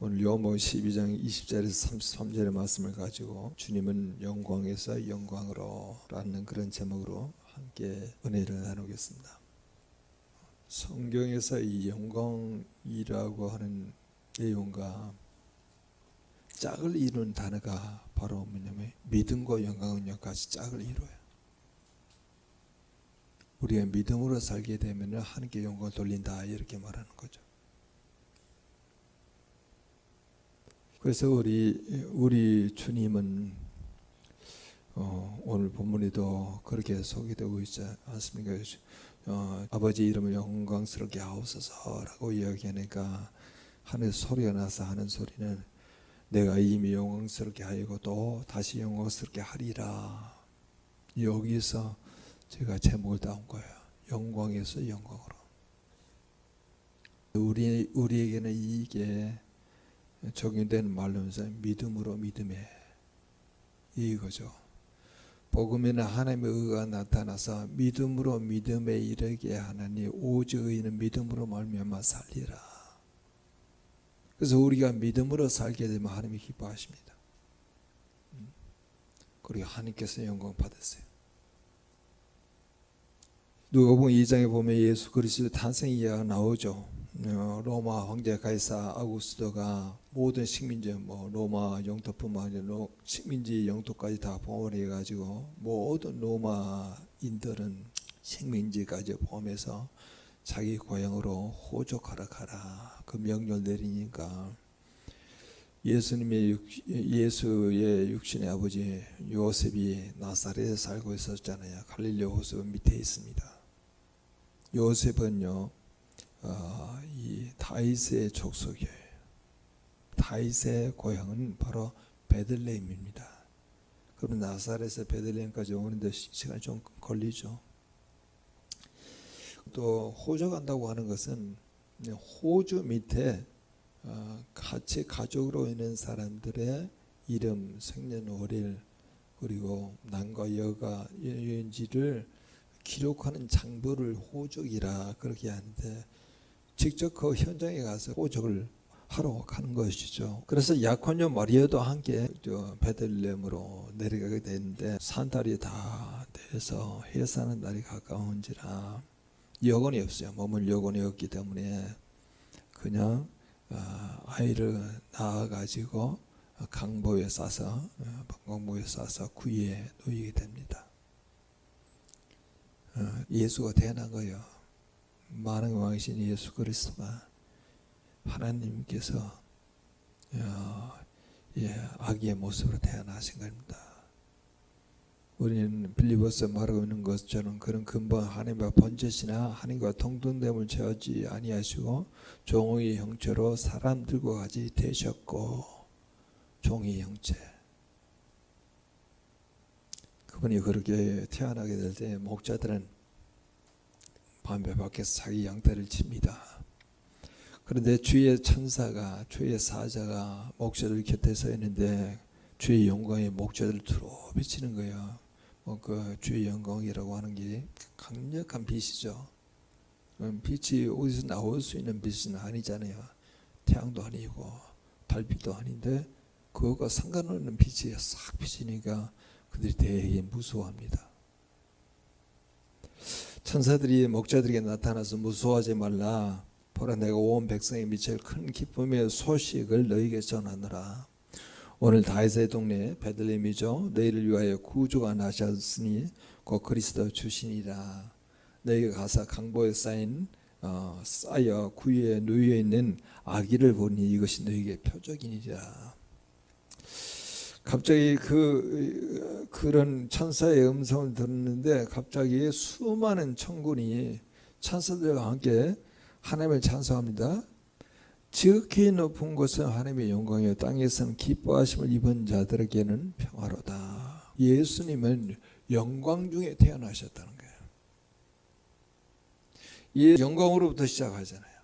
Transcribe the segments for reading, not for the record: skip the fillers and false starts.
오늘 요한복음 12장 20절에서 33절의 말씀을 가지고 주님은 영광에서 영광으로 라는 그런 제목으로 함께 은혜를 나누겠습니다. 성경에서 이 영광이라고 하는 내용과 짝을 이루는 단어가 바로 뭐냐면 믿음과 영광은 같이 짝을 이루어요. 우리가 믿음으로 살게 되면 하나님께 영광을 돌린다 이렇게 말하는 거죠. 그래서 우리 주님은 오늘 본문에도 그렇게 소개되고 있지 않습니까? 아버지 이름을 영광스럽게 하옵소서라고 이야기하니까 하늘에서 소리가 나서 하는 소리는 내가 이미 영광스럽게 하고 또 다시 영광스럽게 하리라. 여기서 제가 제목을 따온 거예요. 영광에서 영광으로. 우리에게는 이게 적용되는 말로서 믿음으로 믿음에 이거죠. 복음에는 하나님의 의가 나타나서 믿음으로 믿음에 이르게 하나니 오직 의인은 믿음으로 말미암아 살리라. 그래서 우리가 믿음으로 살게 되면 하나님이 기뻐하십니다. 그리고 하나님께서 영광 받으세요. 누가복음 2장에 보면 예수 그리스도의 탄생 이야기가 나오죠. 로마 황제 가이사 아우구스토가 모든 식민지 로마 영토뿐만 아니라 식민지 영토까지 다 포함해 가지고 모든 로마인들은 식민지까지 포함해서 자기 고향으로 호족하러 가라 그 명령을 내리니까 예수의 육신의 아버지 요셉이 나사렛에 살고 있었잖아요. 갈릴리 호수 밑에 있습니다. 요셉은요 이 다윗의 족속이에요. 다윗의 고향은 바로 베들레헴입니다. 그럼 나사렛에서 베들레헴까지 오는데 시간이 좀 걸리죠. 또 호주 간다고 하는 것은 호주 밑에 같이 가족으로 있는 사람들의 이름, 생년월일 그리고 남과 여가 여인지를 기록하는 장부를 호족이라 그렇게 하는데 직접 그 현장에 가서 호적을 하러 가는 것이죠. 그래서 약혼녀 마리아도 함께 베들레헴으로 내려가게 되는데 산달이 다 돼서 해산하는 날이 가까운지라 여건이 없어요. 머물 여건이 없기 때문에 그냥 아이를 낳아가지고 강보에 싸서 구이에 놓이게 됩니다. 예수가 태어난 거예요. 만왕의 왕이신 예수 그리스도가 하나님께서 아기의 모습으로 태어나신 겁니다. 우리는 빌리버스 말하고 있는 것처럼 그런 근본 하나님과 번제시나 하나님과 동등됨을 채우지 아니하시고 종의 형체로 사람들과 같이 되셨고 종의 형체 그분이 그렇게 태어나게 될 때 목자들은 밤에 밖에서 자기 양떼를 칩니다. 그런데 주의 천사가 주의 사자가 목자들 곁에 서 있는데 주의 영광이 목자들을 두루 비치는 거예요. 그 주의 영광이라고 하는 게 강력한 빛이죠. 빛이 어디서 나올 수 있는 빛은 아니잖아요. 태양도 아니고 달빛도 아닌데 그거가 상관없는 빛이 싹 비치니까 그들이 되게 무서워합니다. 천사들이 목자들에게 나타나서 무서워하지 말라. 보라 내가 온 백성에 미칠 큰 기쁨의 소식을 너희에게 전하노라. 오늘 다윗의 동네 베들레헴이죠. 너희를 위하여 구주가 나셨으니 곧 그리스도 주시니라. 너희가 가서 강보에 쌓여 구유에 누워 있는 아기를 보니 이것이 너희에게 표적이니라. 갑자기 그런 천사의 음성을 들었는데 갑자기 수많은 천군이 천사들과 함께 하나님을 찬송합니다. 지극히 높은 곳은 하나님의 영광이요 땅에서는 기뻐하심을 입은 자들에게는 평화로다. 예수님은 영광 중에 태어나셨다는 거예요. 영광으로부터 시작하잖아요.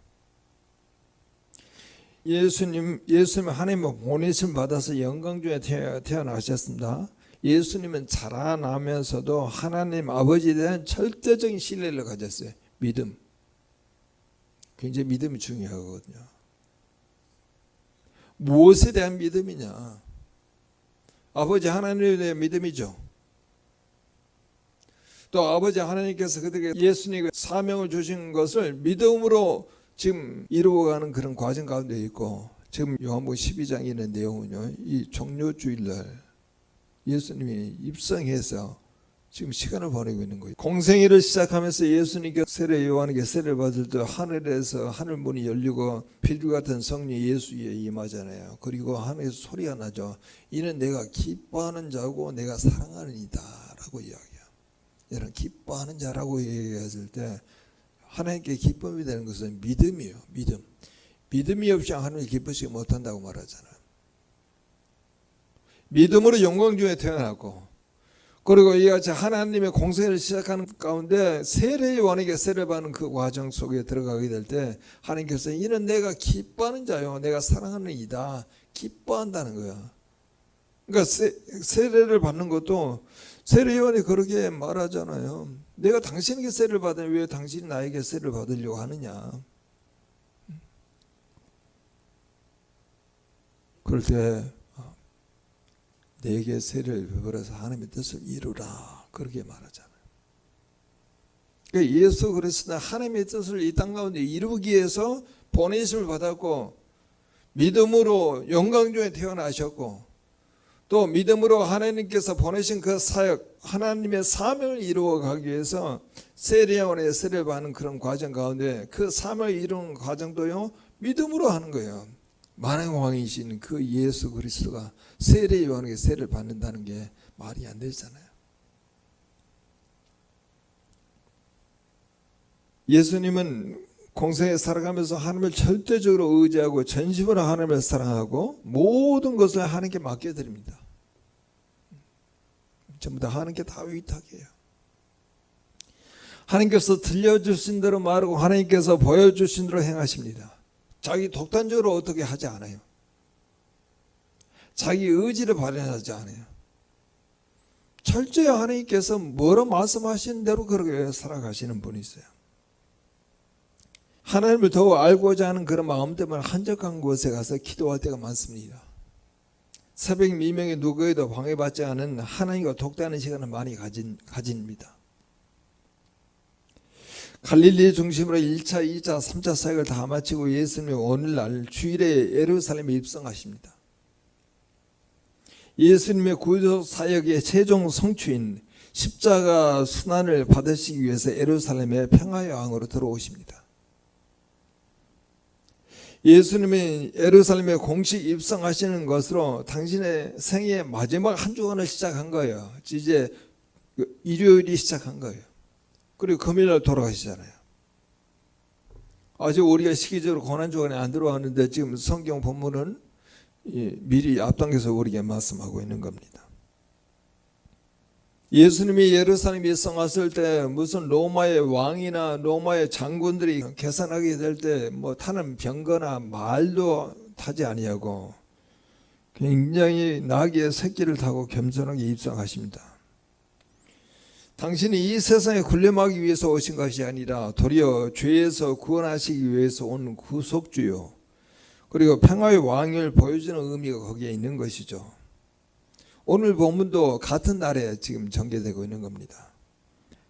예수님 하나님의 보내심 받아서 영광 중에 태어나셨습니다. 예수님은 자라나면서도 하나님 아버지에 대한 절대적인 신뢰를 가졌어요. 믿음. 굉장히 믿음이 중요하거든요. 무엇에 대한 믿음이냐? 아버지 하나님에 대한 믿음이죠. 또 아버지 하나님께서 그들에게 예수님의 사명을 주신 것을 믿음으로 지금 이루어가는 그런 과정 가운데 있고, 지금 요한복음 12장에 있는 내용은요, 이 종료주일날 예수님이 입성해서 지금 시간을 보내고 있는 거예요. 공생애를 시작하면서 예수님께 세례 요한에게 세례를 받을 때 하늘에서 하늘 문이 열리고 필두 같은 성령 예수 위에 임하잖아요. 그리고 하늘에서 소리가 나죠. 이는 내가 기뻐하는 자고 내가 사랑하는 이다 라고 이야기해요. 여러분, 기뻐하는 자라고 얘기했을 때 하나님께 기쁨이 되는 것은 믿음이에요. 믿음이 없이 하나님을 기쁘시게 못한다고 말하잖아요. 믿음으로 영광 중에 태어났고, 그리고 이같이 하나님의 공생애를 시작하는 가운데 세례 요한에게 세례 받는 그 과정 속에 들어가게 될 때 하나님께서 이는 내가 기뻐하는 자요 내가 사랑하는 이다, 기뻐한다는 거야. 그러니까 세례를 받는 것도 세례 요한이 그렇게 말하잖아요. 내가 당신에게 세례를 받으면 왜 당신이 나에게 세례를 받으려고 하느냐. 그럴 때 내게 세례를 베풀어서 하나님의 뜻을 이루라, 그렇게 말하잖아요. 그러니까 예수 그리스도는 하나님의 뜻을 이 땅 가운데 이루기 위해서 보내심을 받았고, 믿음으로 영광 중에 태어나셨고, 또 믿음으로 하나님께서 보내신 그 사역, 하나님의 사명을 이루어가기 위해서 세례 요한의 세례를 받는 그런 과정 가운데 그 사명을 이루는 과정도요 믿음으로 하는 거예요. 만왕의 왕이신 그 예수 그리스도가 세례 요한에게 세례를 받는다는 게 말이 안 되잖아요. 예수님은 공생에 살아가면서 하나님을 절대적으로 의지하고 전심으로 하나님을 사랑하고 모든 것을 하나님께 맡겨드립니다. 전부 다 하나님께 다 위탁해요. 하나님께서 들려주신 대로 말하고 하나님께서 보여주신 대로 행하십니다. 자기 독단적으로 어떻게 하지 않아요. 자기 의지를 발현하지 않아요. 철저히 하나님께서 뭐로 말씀하시는 대로 그렇게 살아가시는 분이세요. 하나님을 더 알고자 하는 그런 마음 때문에 한적한 곳에 가서 기도할 때가 많습니다. 새벽 미명에 누구에도 방해받지 않은 하나님과 독대하는 시간을 많이 가집니다. 갈릴리 중심으로 1차, 2차, 3차 사역을 다 마치고 예수님이 오늘날 주일에 예루살렘에 입성하십니다. 예수님의 구속 사역의 최종 성취인 십자가 순환을 받으시기 위해서 예루살렘의 평화의 왕으로 들어오십니다. 예수님이 예루살렘에 공식 입성하시는 것으로 당신의 생애의 마지막 한 주간을 시작한 거예요. 이제 일요일이 시작한 거예요. 그리고 금요일날 돌아가시잖아요. 아직 우리가 시기적으로 고난주간에 안 들어왔는데 지금 성경 본문은 미리 앞당겨서 우리에게 말씀하고 있는 겁니다. 예수님이 예루살렘에 입성했을 때 무슨 로마의 왕이나 로마의 장군들이 계산하게 될 때 뭐 타는 병거나 말도 타지 아니하고 굉장히 나귀의 새끼를 타고 겸손하게 입성하십니다. 당신이 이 세상에 군림하기 위해서 오신 것이 아니라 도리어 죄에서 구원하시기 위해서 온 구속주요, 그리고 평화의 왕을 보여주는 의미가 거기에 있는 것이죠. 오늘 본문도 같은 날에 지금 전개되고 있는 겁니다.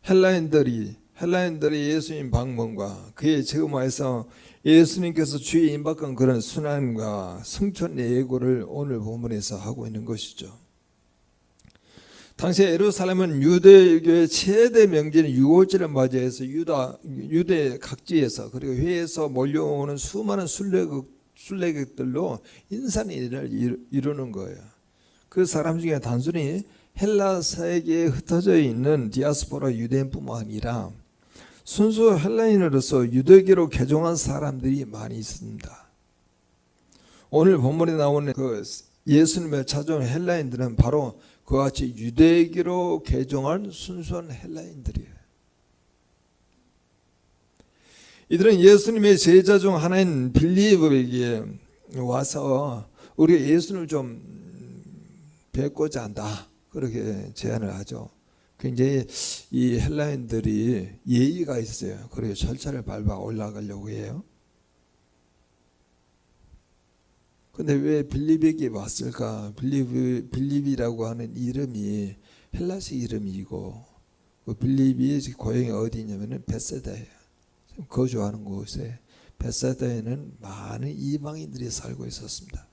헬라인들이 예수님 방문과 그의 제음하에서 예수님께서 주의 임박한 그런 순환과 승천의 예고를 오늘 본문에서 하고 있는 것이죠. 당시 예루살렘은 유대교의 최대 명절인 유월절을 맞이해서 유대 각지에서 그리고 회에서 몰려오는 수많은 순례객들로 인산인해를 이루는 거예요. 그 사람 중에 단순히 헬라 세계에 흩어져 있는 디아스포라 유대인뿐만 아니라 순수 헬라인으로서 유대교로 개종한 사람들이 많이 있습니다. 오늘 본문에 나오는 그 예수님을 찾아온 헬라인들은 바로 그와 같이 유대교로 개종한 순수한 헬라인들이에요. 이들은 예수님의 제자 중 하나인 빌립에게 와서 우리가 예수님을 좀 뵙고자 한다, 그렇게 제안을 하죠. 굉장히 이 헬라인들이 예의가 있어요. 그래서 절차를 밟아 올라가려고 해요. 근데 왜 빌립에게 왔을까? 빌립이라고 하는 이름이 헬라식 이름이고, 그 빌립이 고향이 어디냐면은 베세다예요. 거주하는 곳에 베세다에는 많은 이방인들이 살고 있었습니다.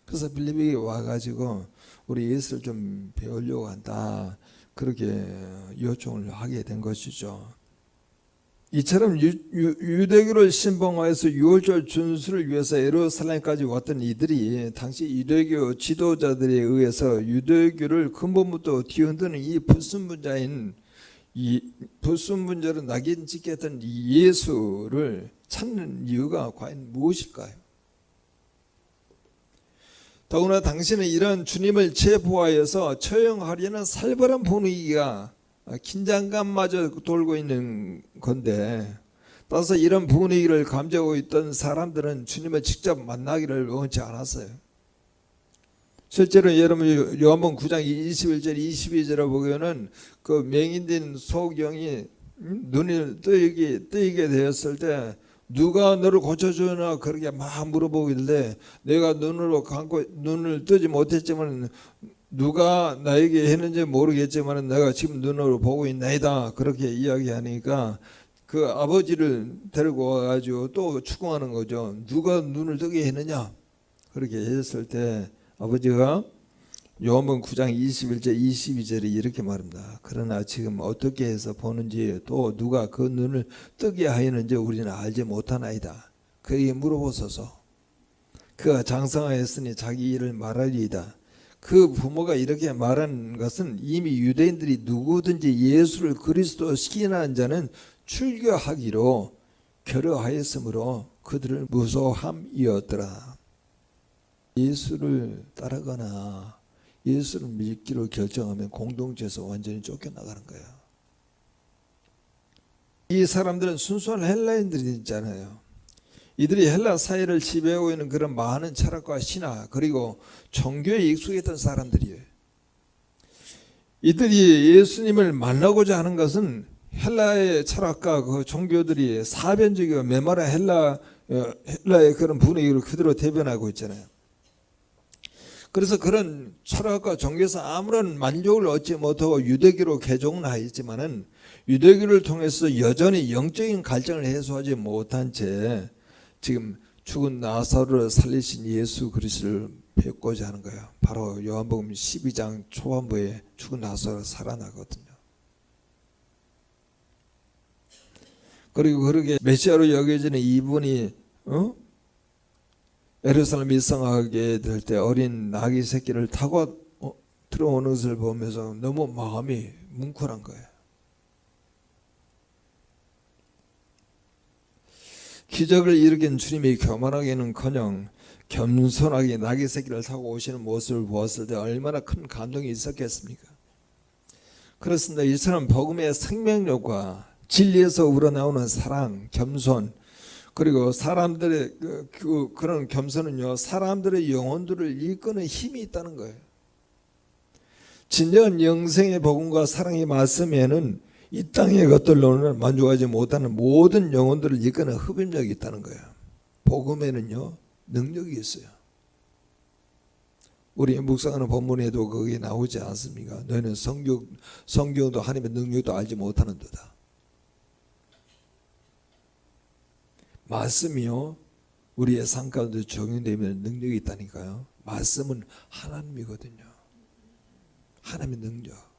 그래서 빌립에게 와가지고 우리 예수를 좀 배우려고 한다, 그렇게 요청을 하게 된 것이죠. 이처럼 유대교를 신봉하여서 유월절 준수를 위해서 예루살렘까지 왔던 이들이 당시 유대교 지도자들에 의해서 유대교를 근본부터 뒤흔드는 이 불순분자인, 이 불순분자로 낙인 찍게 했던 예수를 찾는 이유가 과연 무엇일까요? 더구나 당시는 이런 주님을 체포하여서 처형하려는 살벌한 분위기가, 긴장감마저 돌고 있는 건데, 따라서 이런 분위기를 감지하고 있던 사람들은 주님을 직접 만나기를 원치 않았어요. 실제로 여러분 요한복음 9장 21절 22절을 보면은 그 맹인된 소경이 눈을 뜨이게 되었을 때 누가 너를 고쳐주나 그렇게 막 물어보길래 내가 눈을 뜨지 못했지만 누가 나에게 했는지 모르겠지만 내가 지금 눈으로 보고 있나이다, 그렇게 이야기하니까 그 아버지를 데리고 와가지고 또 추궁하는 거죠. 누가 눈을 뜨게 했느냐, 그렇게 했을 때 아버지가 요한복음 9장 21절 22절에 이렇게 말합니다. 그러나 지금 어떻게 해서 보는지 또 누가 그 눈을 뜨게 하였는지 우리는 알지 못하나이다. 그에게 물어보소서. 그가 장성하였으니 자기 일을 말하리이다. 그 부모가 이렇게 말한 것은 이미 유대인들이 누구든지 예수를 그리스도 시키는 자는 출교하기로 결의하였으므로 그들을 무소함이었더라. 예수를 따르거나 예수를 믿기로 결정하면 공동체에서 완전히 쫓겨나가는 거예요. 이 사람들은 순수한 헬라인들이 있잖아요. 이들이 헬라 사회를 지배하고 있는 그런 많은 철학과 신화 그리고 종교에 익숙했던 사람들이에요. 이들이 예수님을 만나고자 하는 것은 헬라의 철학과 그 종교들이 사변적이고 메마른 헬라의 그런 분위기를 그대로 대변하고 있잖아요. 그래서 그런 철학과 종교에서 아무런 만족을 얻지 못하고 유대교로 개종은 하였지만은 유대교를 통해서 여전히 영적인 갈증을 해소하지 못한 채 지금 죽은 나사로를 살리신 예수 그리스도를 뵙고자 하는 거예요. 바로 요한복음 12장 초반부에 죽은 나사로가 살아나거든요. 그리고 그렇게 메시아로 여겨지는 이분이 예루살렘 입성하게 될 때 어린 나귀 새끼를 타고 들어오는 것을 보면서 너무 마음이 뭉클한 거예요. 기적을 일으킨 주님이 교만하기는커녕 겸손하게 나귀 새끼를 타고 오시는 모습을 보았을 때 얼마나 큰 감동이 있었겠습니까? 그렇습니다. 이처럼 복음의 생명력과 진리에서 우러나오는 사랑, 겸손, 그리고 사람들의 그런 겸손은요, 사람들의 영혼들을 이끄는 힘이 있다는 거예요. 진정한 영생의 복음과 사랑이 맞으면은 이 땅의 것들로는 만족하지 못하는 모든 영혼들을 이끄는 흡입력이 있다는 거예요. 복음에는요, 능력이 있어요. 우리 묵상하는 본문에도 그게 나오지 않습니까? 너희는 성경도 하나님의 능력도 알지 못하는도다. 말씀이요, 우리의 삶 가운데 적용되면 능력이 있다니까요. 말씀은 하나님이거든요. 하나님의 능력.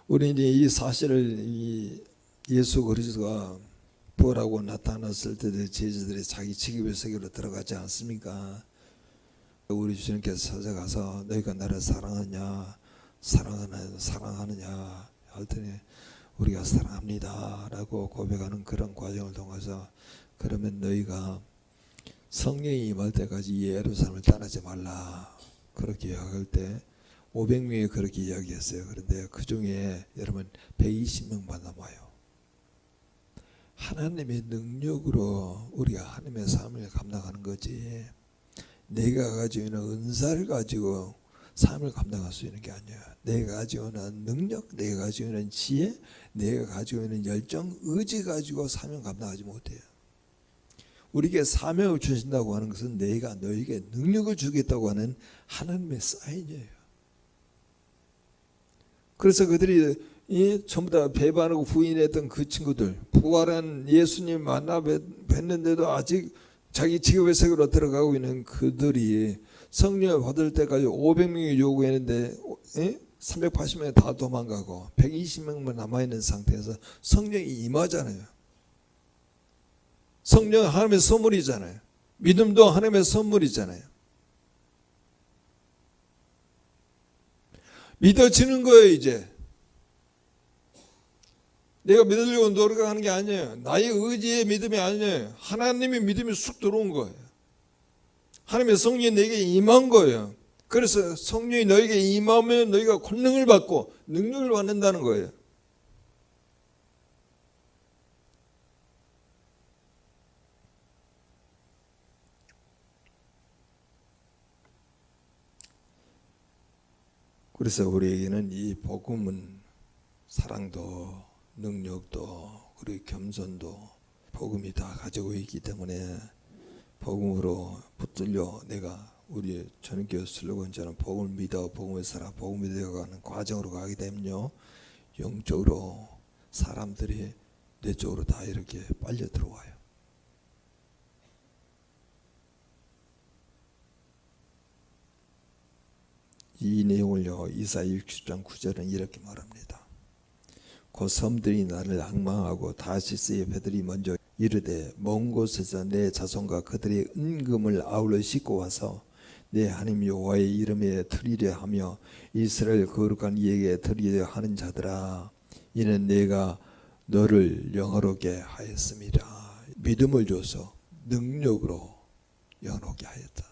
우리 이제 이 사실을 예수 그리스도가 부활하고 나타났을 때 제자들이 자기 직업의 세계로 들어가지 않습니까? 우리 주님께서 찾아가서 너희가 나를 사랑하느냐 할 때니 우리가 사랑합니다 라고 고백하는 그런 과정을 통해서, 그러면 너희가 성령이 임할 때까지 예루살렘을 떠나지 말라 그렇게 이야기할 때 500명이 그렇게 이야기했어요. 그런데 그 중에 여러분 120명만 남아요. 하나님의 능력으로 우리가 하나님의 삶을 감당하는 거지, 내가 가지고 있는 은사를 가지고 삶을 감당할 수 있는 게 아니야. 내가 가지고 있는 능력, 내가 가지고 있는 지혜, 내가 가지고 있는 열정, 의지 가지고 사명 감당하지 못해요. 우리에게 사명을 주신다고 하는 것은 내가 너에게 능력을 주겠다고 하는 하나님의 사인이에요. 그래서 그들이 전부 다 배반하고 부인했던 그 친구들, 부활한 예수님 만나 뵀는데도 아직 자기 직업의 세계로 들어가고 있는 그들이 성령을 받을 때까지 500명이 요구했는데 380명이 다 도망가고 120명만 남아있는 상태에서 성령이 임하잖아요. 성령은 하나님의 선물이잖아요. 믿음도 하나님의 선물이잖아요. 믿어지는 거예요. 이제 내가 믿으려고 노력하는 게 아니에요. 나의 의지의 믿음이 아니에요. 하나님의 믿음이 쑥 들어온 거예요. 하나님의 성령이 내게 임한 거예요. 그래서 성령이 너에게 임하면 너희가 권능을 받고 능력을 받는다는 거예요. 그래서 우리에게는 이 복음은 사랑도 능력도 그리고 겸손도 복음이 다 가지고 있기 때문에 복음으로 붙들려 내가 우리 전인교회 슬로건처럼 복음을 믿어 복음을 살아 복음이 되어가는 과정으로 가게 되면요, 영적으로 사람들이 내 쪽으로 다 이렇게 빨려 들어와요. 이 내용을요, 이사야 60장 9절은 이렇게 말합니다. 그 섬들이 나를 앙망하고 다시스의 배들이 먼저 이르되 먼 곳에서 내 자손과 그들의 은금을 아울러 싣고 와서 내 하나님 여호와의 이름에 드리려 하며 이스라엘 거룩한 이에게 드리려 하는 자들아, 이는 내가 너를 영화롭게 하였습니다. 믿음을 줘서 능력으로 영화롭게 하였다.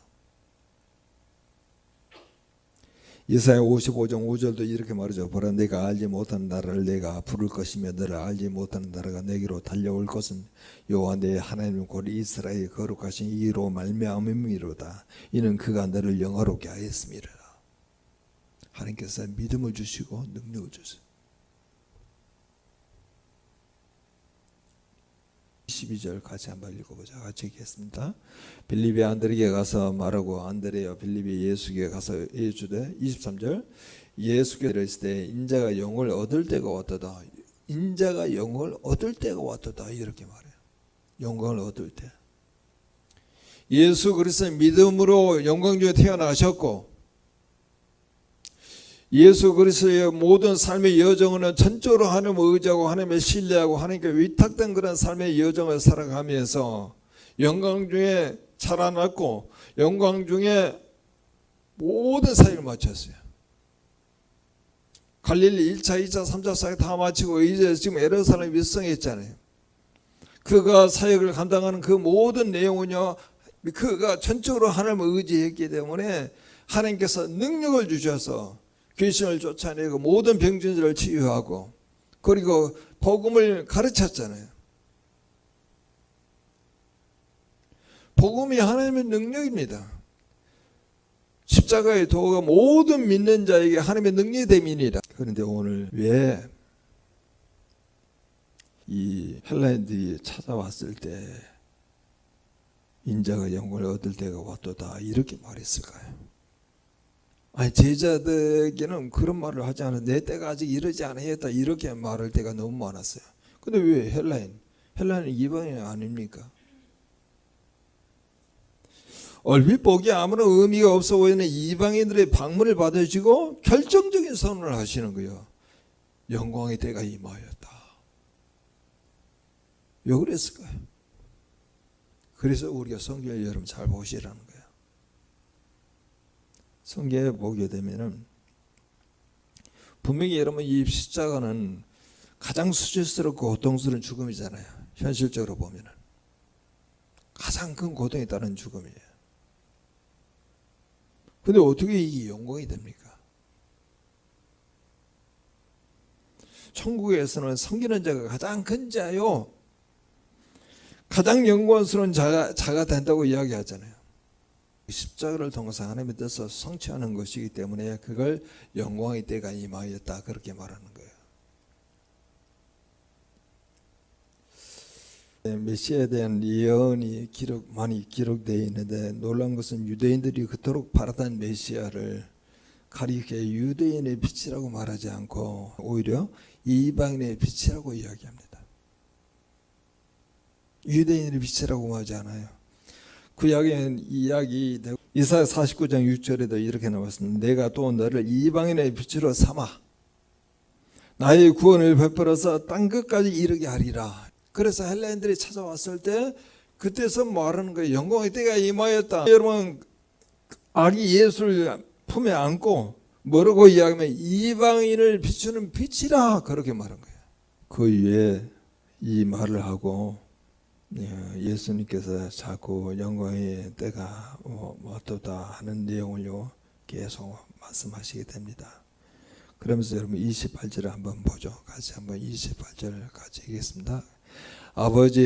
이사야 55장 5절도 이렇게 말하죠. 보라, 내가 알지 못하는 나라를 내가 부를 것이며 너를 알지 못하는 나라가 내게로 달려올 것은 여호와 내 하나님 곧 이스라엘 거룩하신 이로 말미암음이로다. 이는 그가 너를 영화롭게 하였습니다. 하나님께서 믿음을 주시고 능력을 주세요. 12절 같이 한번 읽어보자. 같이 읽겠습니다. 빌립이 안드레에게 가서 말하고 안드레여 빌립이 예수께 가서 예주되 23절 예수께서 있을 때 인자가 영을 얻을 때가 왔도다. 인자가 영을 얻을 때가 왔도다 이렇게 말해요. 영광을 얻을 때. 예수 그리스도의 믿음으로 영광 중에 태어나셨고 예수 그리스도의 모든 삶의 여정은 전적으로 하나님을 의지하고 하나님을 신뢰하고 하나님께 위탁된 그런 삶의 여정을 살아가면서 영광 중에 자라났고 영광 중에 모든 사역을 마쳤어요. 갈릴리 1차, 2차, 3차 사역 다 마치고 이제 지금 예루살렘 입성했잖아요. 그가 사역을 감당하는 그 모든 내용은요, 그가 전적으로 하나님을 의지했기 때문에 하나님께서 능력을 주셔서 귀신을 쫓아내고 모든 병진들을 치유하고 그리고 복음을 가르쳤잖아요. 복음이 하나님의 능력입니다. 십자가의 도가 모든 믿는 자에게 하나님의 능력이 됨이니라. 그런데 오늘 왜 이 헬라인들이 찾아왔을 때 인자가 영광을 얻을 때가 왔도다 이렇게 말했을까요? 아니, 제자들에게는 그런 말을 하지 않아. 내 때가 아직 이르지 않았다 이렇게 말할 때가 너무 많았어요. 근데 왜 헬라인은 이방인 아닙니까? 얼핏 보기에 아무런 의미가 없어 보이는 이방인들의 방문을 받으시고 결정적인 선언을 하시는 거예요. 영광의 때가 임하였다. 왜 그랬을까요? 그래서 우리가 성경을 여러분 잘 보시라는 거예요. 성경에 보게 되면은 분명히 여러분 이 십자가는 가장 수치스럽고 고통스러운 죽음이잖아요. 현실적으로 보면은 가장 큰 고통에 따른 죽음이에요. 근데 어떻게 이게 영광이 됩니까? 천국에서는 섬기는 자가 가장 큰 자요, 가장 영광스러운 자가 된다고 이야기하잖아요. 십자가를 통해서 하나님의 뜻을 성취하는 것이기 때문에 그걸 영광의 때가 임하였다 그렇게 말하는 거예요. 메시아에 대한 예언이 많이 기록되어 있는데 놀라운 것은 유대인들이 그토록 바라던 메시아를 가리게 유대인의 빛이라고 말하지 않고 오히려 이방인의 빛이라고 이야기합니다. 유대인의 빛이라고 하지 않아요. 구약의 이야기 이사야 49장 6절에도 이렇게 나왔습니다. 내가 또 너를 이방인의 빛으로 삼아 나의 구원을 베풀어서 땅 끝까지 이르게 하리라. 그래서 헬라인들이 찾아왔을 때 그때서 말하는 거예요. 영광의 때가 임하였다. 여러분 아기 예수를 품에 안고 뭐라고 이야기하면 이방인을 비추는 빛이라 그렇게 말한 거예요. 그 위에 이 말을 하고 예수님께서 자꾸 영광의 때가 어떠다 하는 내용을요 계속 말씀하시게 됩니다. 그러면서 여러분 28절을 한번 보죠. 같이 한번 28절 같이 읽겠습니다. 아버지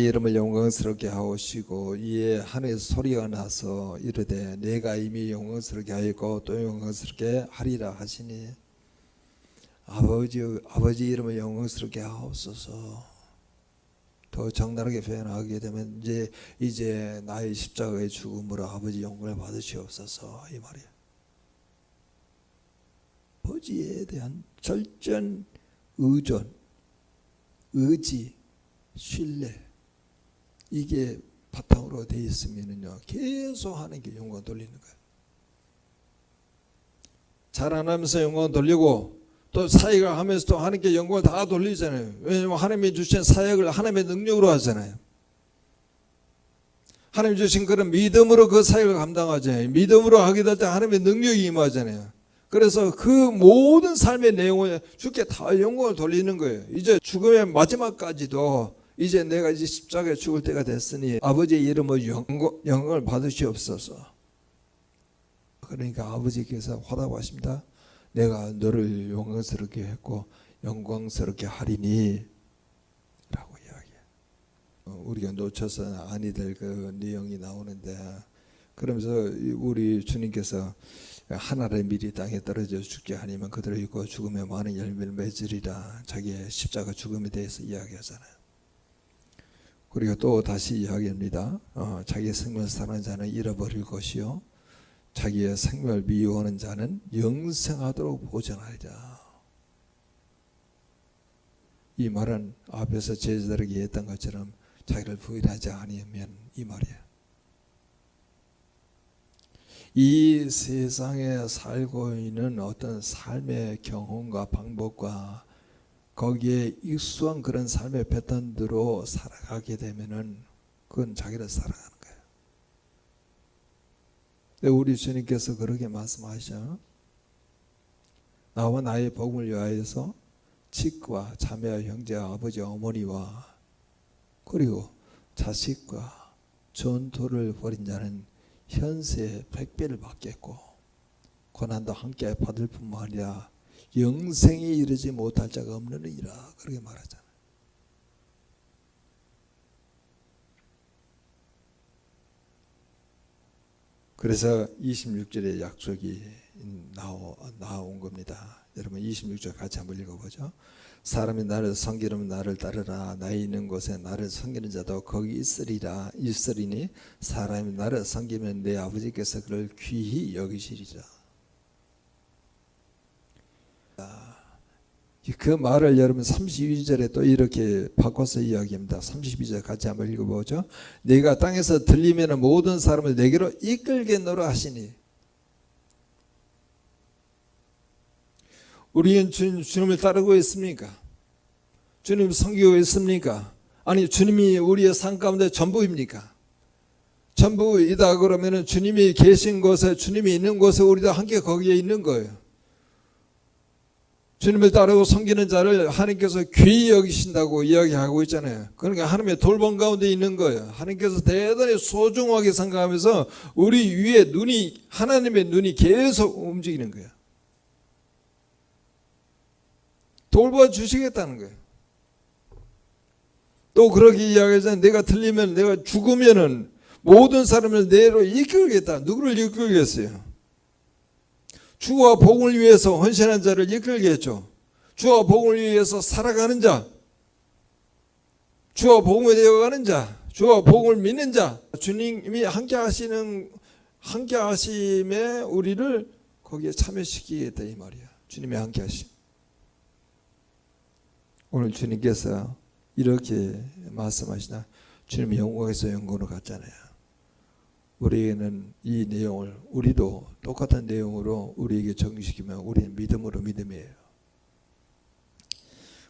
이름을 영광스럽게 하오시고 이에 하늘에서 소리가 나서 이르되 내가 이미 영광스럽게 하였고 또 영광스럽게 하리라 하시니 아버지 이름을 영광스럽게 하옵소서. 더 적나라하게 표현하게 되면 이제 나의 십자가의 죽음으로 아버지 영광을 받으시옵소서 이 말이에요. 아버지에 대한 절전 의존, 의지, 신뢰 이게 바탕으로 되어 있으면요 계속 하는 게 영광 돌리는 거예요. 잘 안 하면서 영광 돌리고 또 사역을 하면서 또 하나님께 영광을 다 돌리잖아요. 왜냐하면 하나님이 주신 사역을 하나님의 능력으로 하잖아요. 하나님 주신 그런 믿음으로 그 사역을 감당하잖아요. 믿음으로 하게 될 때 하나님의 능력이 임하잖아요. 그래서 그 모든 삶의 내용을 주께 다 영광을 돌리는 거예요. 이제 죽음의 마지막까지도 이제 내가 이제 십자가에 죽을 때가 됐으니 아버지의 이름으로 영광을 받으시옵소서. 그러니까 아버지께서 화답하십니다. 내가 너를 영광스럽게 했고 영광스럽게 하리니 라고 이야기해요. 우리가 놓쳐서는 아니 될 그 내용이 나오는데 그러면서 우리 주님께서 하나를 미리 땅에 떨어져 죽게 하니면 그대로 있고 죽음에 많은 열매를 맺으리라 자기의 십자가 죽음에 대해서 이야기하잖아요. 그리고 또 다시 이야기합니다. 자기의 생명을 사랑하는 자는 잃어버릴 것이요 자기의 생명을 미워하는 자는 영생하도록 보존하리라. 이 말은 앞에서 제자들에게 했던 것처럼 자기를 부인하지 아니하면 이 말이에요. 이 세상에 살고 있는 어떤 삶의 경험과 방법과 거기에 익숙한 그런 삶의 패턴대로 살아가게 되면은 그건 자기를 사랑하는 거예요. 우리 주님께서 그렇게 말씀하셔. 나와 나의 복음을 위하여서 직과 자매와 형제와 아버지와 어머니와 그리고 자식과 전토를 벌인 자는 현세에 100배를 받겠고 고난도 함께 받을 뿐만 아니라 영생에 이르지 못할 자가 없느니라 그렇게 말하잖아요. 그래서 26절의 약속이 나온 겁니다. 여러분 26절 같이 한번 읽어보죠. 사람이 나를 섬기려면 나를 따르라. 나의 있는 곳에 나를 섬기는 자도 거기 있으리니 사람이 나를 섬기면 내 아버지께서 그를 귀히 여기시리라. 그 말을 여러분 32절에 또 이렇게 바꿔서 이야기합니다. 32절 같이 한번 읽어보죠. 내가 땅에서 들리면 모든 사람을 내게로 이끌겠노라 하시니 우리는 주님을 따르고 있습니까? 주님을 섬기고 있습니까? 아니 주님이 우리의 삶 가운데 전부입니까? 전부이다 그러면 주님이 계신 곳에 주님이 있는 곳에 우리도 함께 거기에 있는 거예요. 주님을 따르고 섬기는 자를 하나님께서 귀히 여기신다고 이야기하고 있잖아요. 그러니까 하나님의 돌봄 가운데 있는 거예요. 하나님께서 대단히 소중하게 생각하면서 우리 위에 하나님의 눈이 계속 움직이는 거예요. 돌봐주시겠다는 거예요. 또 그렇게 이야기하잖아요. 내가 틀리면 내가 죽으면은 모든 사람을 내로 이끌겠다. 누구를 이끌겠어요? 주와 복을 위해서 헌신한 자를 이끌겠죠. 주와 복을 위해서 살아가는 자, 주와 복음에 되어가는 자, 주와 복을 믿는 자, 주님이 함께 하심에 우리를 거기에 참여시키겠다 이 말이야. 주님이 함께 하심. 오늘 주님께서 이렇게 말씀하시나 주님이 영광에서 영광으로 갔잖아요. 우리에게는 이 내용을 우리도 똑같은 내용으로 우리에게 적용시키면 우리는 믿음으로 믿음이에요.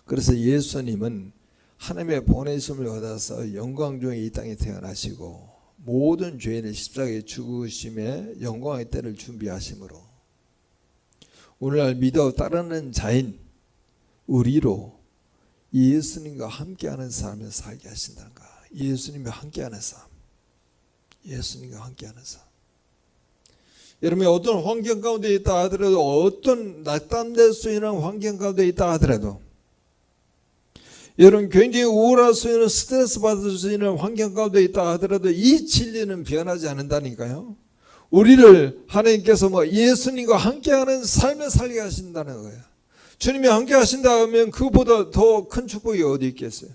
그래서 예수님은 하나님의 보내심을 받아서 영광 중에 이 땅에 태어나시고 모든 죄인을 십자가에 죽으심에 영광의 때를 준비하심으로 오늘날 믿어 따르는 자인 우리로 예수님과 함께하는 삶을 살게 하신다는 거야. 예수님과 함께하는 삶. 예수님과 함께하는 삶. 여러분이 어떤 환경 가운데 있다 하더라도 어떤 낙담될 수 있는 환경 가운데 있다 하더라도 여러분 굉장히 우울할 수 있는 스트레스 받을 수 있는 환경 가운데 있다 하더라도 이 진리는 변하지 않는다니까요. 우리를 하나님께서 예수님과 함께하는 삶을 살게 하신다는 거예요. 주님이 함께 하신다 하면 그보다 더 큰 축복이 어디 있겠어요.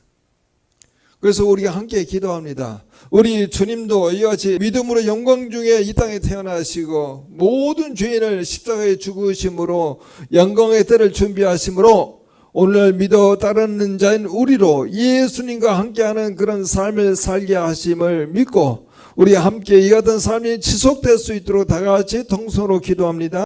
그래서 우리가 함께 기도합니다. 우리 주님도 이같이 믿음으로 영광 중에 이 땅에 태어나시고 모든 죄인을 십자가에 죽으심으로 영광의 때를 준비하심으로 오늘 믿어 따르는 자인 우리로 예수님과 함께하는 그런 삶을 살게 하심을 믿고 우리 함께 이 같은 삶이 지속될 수 있도록 다 같이 통성으로 기도합니다.